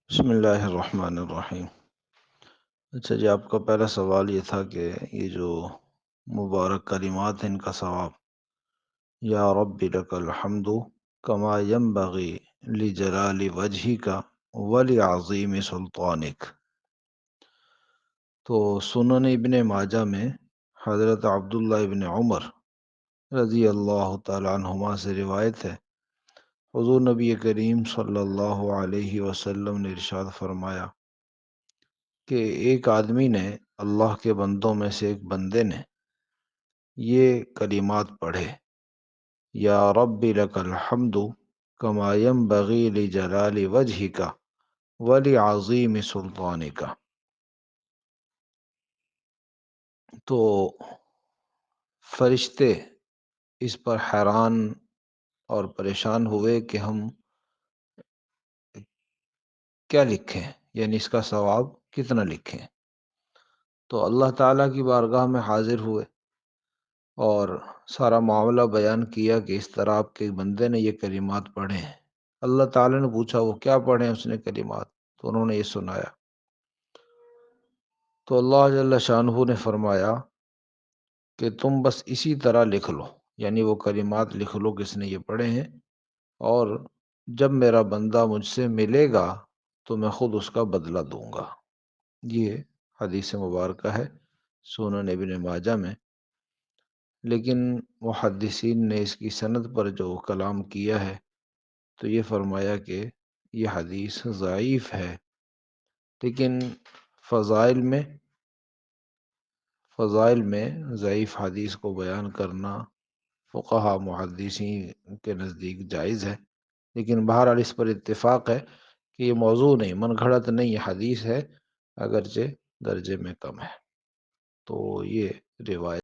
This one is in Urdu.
بسم اللہ الرحمن الرحیم۔ اچھا جی، آپ کا پہلا سوال یہ تھا کہ یہ جو مبارک کلمات ہیں ان کا ثواب، یا رب لک الحمد کما ینبغی لجلال وجہک ولعظیم سلطانک۔ تو سنن ابن ماجہ میں حضرت عبداللہ ابن عمر رضی اللہ تعالیٰ عنہما سے روایت ہے، حضور نبی کریم صلی اللہ علیہ وسلم نے ارشاد فرمایا کہ ایک آدمی نے، اللہ کے بندوں میں سے ایک بندے نے یہ کلمات پڑھے، یا رب لک الحمد کما ینبغی لجلال وجہک ولعظیم سلطانک۔ تو فرشتے اس پر حیران اور پریشان ہوئے کہ ہم کیا لکھیں، یعنی اس کا ثواب کتنا لکھیں۔ تو اللہ تعالیٰ کی بارگاہ میں حاضر ہوئے اور سارا معاملہ بیان کیا کہ اس طرح آپ کے بندے نے یہ کلمات پڑھے ہیں۔ اللہ تعالیٰ نے پوچھا وہ کیا پڑھے ہیں اس نے کلمات، تو انہوں نے یہ سنایا۔ تو اللہ جل شانہ نے فرمایا کہ تم بس اسی طرح لکھ لو، یعنی وہ کلمات لکھ لو کہ اس نے یہ پڑھے ہیں، اور جب میرا بندہ مجھ سے ملے گا تو میں خود اس کا بدلہ دوں گا۔ یہ حدیث مبارکہ ہے سنن ابن ماجہ میں، لیکن محدثین نے اس کی سند پر جو کلام کیا ہے تو یہ فرمایا کہ یہ حدیث ضعیف ہے، لیکن فضائل میں ضعیف حدیث کو بیان کرنا فقہا محدثین کے نزدیک جائز ہے، لیکن بہرحال اس پر اتفاق ہے کہ یہ موضوع نہیں، من گھڑت نہیں، یہ حدیث ہے، اگرچہ درجے میں کم ہے۔ تو یہ روایت